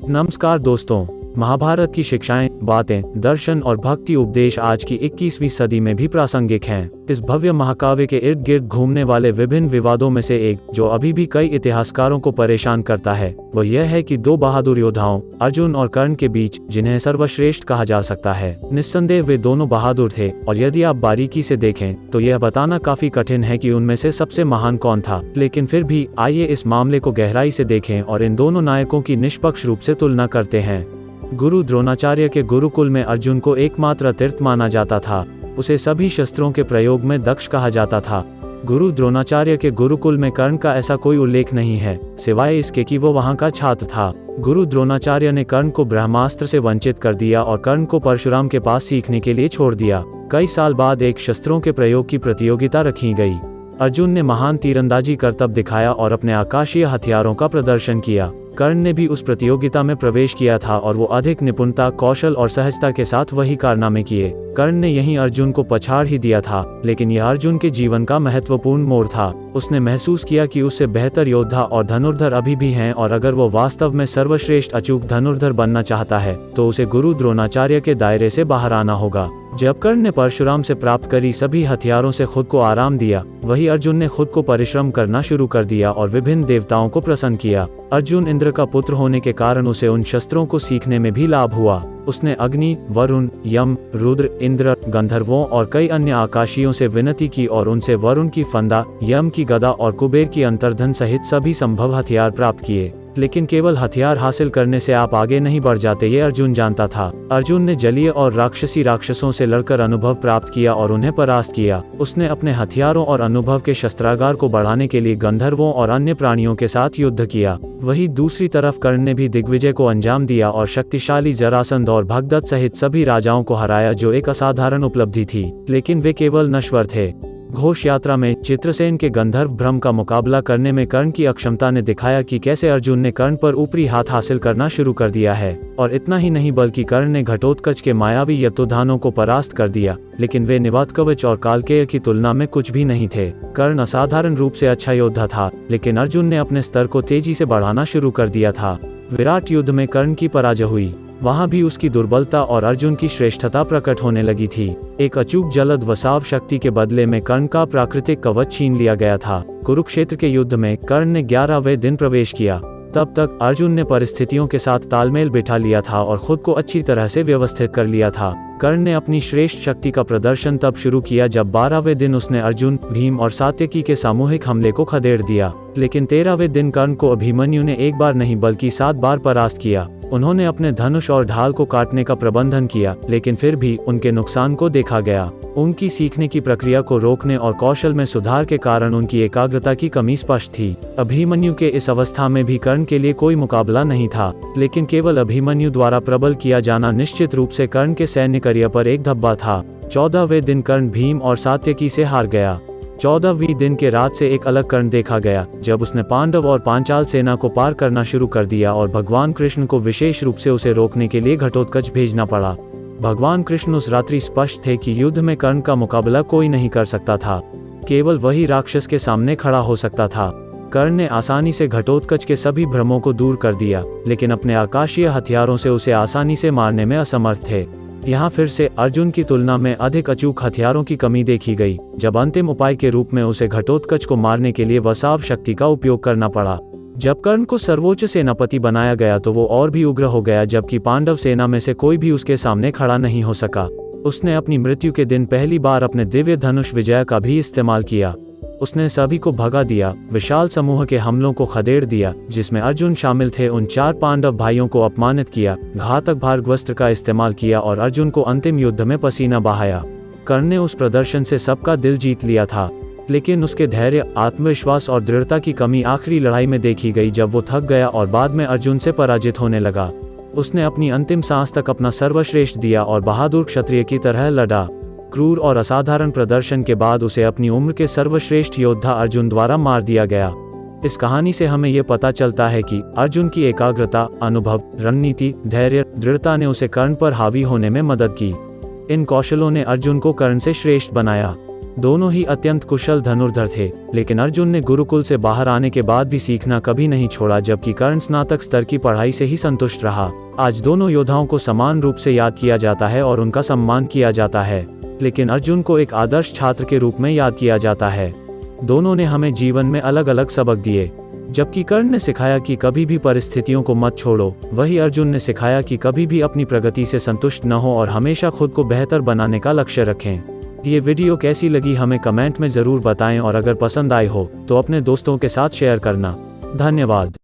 नमस्कार दोस्तों, महाभारत की शिक्षाएं, बातें, दर्शन और भक्ति उपदेश आज की 21वीं सदी में भी प्रासंगिक हैं। इस भव्य महाकाव्य के इर्द गिर्द घूमने वाले विभिन्न विवादों में से एक, जो अभी भी कई इतिहासकारों को परेशान करता है, वह यह है कि दो बहादुर योद्धाओं अर्जुन और कर्ण के बीच, जिन्हें सर्वश्रेष्ठ कहा जा सकता है, निस्संदेह वे दोनों बहादुर थे, और यदि आप बारीकी से देखें तो यह बताना काफी कठिन है कि उनमें से सबसे महान कौन था। लेकिन फिर भी आइए इस मामले को गहराई से देखें और इन दोनों नायकों की निष्पक्ष रूप से तुलना करते हैं। गुरु द्रोणाचार्य के गुरुकुल में अर्जुन को एकमात्र तीर्थ माना जाता था। उसे सभी शस्त्रों के प्रयोग में दक्ष कहा जाता था। गुरु द्रोणाचार्य के गुरुकुल में कर्ण का ऐसा कोई उल्लेख नहीं है, सिवाय इसके कि वो वहां का छात्र था। गुरु द्रोणाचार्य ने कर्ण को ब्रह्मास्त्र से वंचित कर दिया और कर्ण को परशुराम के पास सीखने के लिए छोड़ दिया। कई साल बाद एक शस्त्रों के प्रयोग की प्रतियोगिता रखी गई। अर्जुन ने महान तीरंदाजी करतब दिखाया और अपने आकाशीय हथियारों का प्रदर्शन किया। कर्ण ने भी उस प्रतियोगिता में प्रवेश किया था और वो अधिक निपुणता, कौशल और सहजता के साथ वही कारनामे किए। कर्ण ने यहीं अर्जुन को पछाड़ ही दिया था, लेकिन यह अर्जुन के जीवन का महत्वपूर्ण मोड़ था। उसने महसूस किया कि उससे बेहतर योद्धा और धनुर्धर अभी भी हैं, और अगर वो वास्तव में सर्वश्रेष्ठ अचूक धनुर्धर बनना चाहता है तो उसे गुरु द्रोणाचार्य के दायरे से बाहर आना होगा। जब कर्ण ने परशुराम से प्राप्त करी सभी हथियारों से खुद को आराम दिया, वही अर्जुन ने खुद को परिश्रम करना शुरू कर दिया और विभिन्न देवताओं को प्रसन्न किया। अर्जुन इंद्र का पुत्र होने के कारण उसे उन शस्त्रों को सीखने में भी लाभ हुआ। उसने अग्नि, वरुण, यम, रुद्र, इंद्र, गंधर्वों और कई अन्य आकाशियों से विनती की और उनसे वरुण की फंदा, यम की गदा और कुबेर की अंतर्धन सहित सभी संभव हथियार प्राप्त किए। लेकिन केवल हथियार हासिल करने से आप आगे नहीं बढ़ जाते, ये अर्जुन जानता था। अर्जुन ने जलीय और राक्षसी राक्षसों से लड़कर अनुभव प्राप्त किया और उन्हें परास्त किया। उसने अपने हथियारों और अनुभव के शस्त्रागार को बढ़ाने के लिए गंधर्वों और अन्य प्राणियों के साथ युद्ध किया। वहीं दूसरी तरफ कर्ण ने भी दिग्विजय को अंजाम दिया और शक्तिशाली जरासंध और भगदत्त सहित सभी राजाओं को हराया, जो एक असाधारण उपलब्धि थी। लेकिन वे केवल नश्वर थे। घोष यात्रा में चित्रसेन के गंधर्व भ्रम का मुकाबला करने में कर्ण की अक्षमता ने दिखाया कि कैसे अर्जुन ने कर्ण पर ऊपरी हाथ हासिल करना शुरू कर दिया है। और इतना ही नहीं, बल्कि कर्ण ने घटोत्कच के मायावी यत्तुधानों को परास्त कर दिया। लेकिन वे निवातकवच और कालकेय की तुलना में कुछ भी नहीं थे। कर्ण असाधारण रूप से अच्छा योद्धा था, लेकिन अर्जुन ने अपने स्तर को तेजी से बढ़ाना शुरू कर दिया था। विराट युद्ध में कर्ण की पराजय हुई। वहां भी उसकी दुर्बलता और अर्जुन की श्रेष्ठता प्रकट होने लगी थी। एक अचूक जलद वसाव शक्ति के बदले में कर्ण का प्राकृतिक कवच छीन लिया गया था। कुरुक्षेत्र के युद्ध में कर्ण ने 11वें दिन प्रवेश किया। तब तक अर्जुन ने परिस्थितियों के साथ तालमेल बिठा लिया था और खुद को अच्छी तरह से व्यवस्थित कर लिया था। कर्ण ने अपनी श्रेष्ठ शक्ति का प्रदर्शन तब शुरू किया जब 12वें दिन उसने अर्जुन, भीम और सात्यकी के सामूहिक हमले को खदेड़ दिया। लेकिन 13वें दिन कर्ण को अभिमन्यु ने एक बार नहीं बल्कि 7 बार परास्त किया। उन्होंने अपने धनुष और ढाल को काटने का प्रबंधन किया, लेकिन फिर भी उनके नुकसान को देखा गया। उनकी सीखने की प्रक्रिया को रोकने और कौशल में सुधार के कारण उनकी एकाग्रता की कमी स्पष्ट थी। अभिमन्यु के इस अवस्था में भी कर्ण के लिए कोई मुकाबला नहीं था, लेकिन केवल अभिमन्यु द्वारा प्रबल किया जाना निश्चित रूप से कर्ण के सैन्य करियर पर एक धब्बा था। 14वें दिन कर्ण भीम और सात्यकी से हार गया। 14वीं दिन के रात से एक अलग कर्ण देखा गया, जब उसने पांडव और पांचाल सेना को पार करना शुरू कर दिया और भगवान कृष्ण को विशेष रूप से उसे रोकने के लिए घटोत्कच भेजना पड़ा। भगवान कृष्ण उस रात्रि स्पष्ट थे कि युद्ध में कर्ण का मुकाबला कोई नहीं कर सकता था, केवल वही राक्षस के सामने खड़ा हो सकता था। कर्ण ने आसानी से घटोत्कच के सभी भ्रमों को दूर कर दिया, लेकिन अपने आकाशीय हथियारों से उसे आसानी से मारने में असमर्थ थे। यहाँ फिर से अर्जुन की तुलना में अधिक अचूक हथियारों की कमी देखी गई, जब अंतिम उपाय के रूप में उसे घटोत्कच को मारने के लिए वसाव शक्ति का उपयोग करना पड़ा। जब कर्ण को सर्वोच्च सेनापति बनाया गया तो वो और भी उग्र हो गया, जबकि पांडव सेना में से कोई भी उसके सामने खड़ा नहीं हो सका। उसने अपनी मृत्यु के दिन पहली बार अपने दिव्य धनुष विजय का भी इस्तेमाल किया। उसने सभी को भगा दिया, विशाल समूह के हमलों को खदेड़ दिया, जिसमें अर्जुन शामिल थे। उन 4 पांडव भाइयों को अपमानित किया, घातक भार्गवस्त्र का इस्तेमाल किया और अर्जुन को अंतिम युद्ध में पसीना बहाया। कर्ण ने उस प्रदर्शन से सबका दिल जीत लिया था, लेकिन उसके धैर्य, आत्मविश्वास और दृढ़ता की कमी आखिरी लड़ाई में देखी गई, जब वो थक गया और बाद में अर्जुन से पराजित होने लगा। उसने अपनी अंतिम सांस तक अपना सर्वश्रेष्ठ दिया और बहादुर क्षत्रिय की तरह लड़ा। क्रूर और असाधारण प्रदर्शन के बाद उसे अपनी उम्र के सर्वश्रेष्ठ योद्धा अर्जुन द्वारा मार दिया गया। इस कहानी से हमें ये पता चलता है कि अर्जुन की एकाग्रता, अनुभव, रणनीति, धैर्य, दृढ़ता ने उसे कर्ण पर हावी होने में मदद की। इन कौशलों ने अर्जुन को कर्ण से श्रेष्ठ बनाया। दोनों ही अत्यंत कुशल धनुर्धर थे, लेकिन अर्जुन ने गुरुकुल से बाहर आने के बाद भी सीखना कभी नहीं छोड़ा, जबकि कर्ण स्नातक स्तर की पढ़ाई से ही संतुष्ट रहा। आज दोनों योद्धाओं को समान रूप से याद किया जाता है और उनका सम्मान किया जाता है, लेकिन अर्जुन को एक आदर्श छात्र के रूप में याद किया जाता है। दोनों ने हमें जीवन में अलग अलग सबक दिए। जबकि कर्ण ने सिखाया कि कभी भी परिस्थितियों को मत छोड़ो, वही अर्जुन ने सिखाया कि कभी भी अपनी प्रगति से संतुष्ट न हो और हमेशा खुद को बेहतर बनाने का लक्ष्य रखें। ये वीडियो कैसी लगी हमें कमेंट में ज़रूर बताएं और अगर पसंद आई हो तो अपने दोस्तों के साथ शेयर करना। धन्यवाद।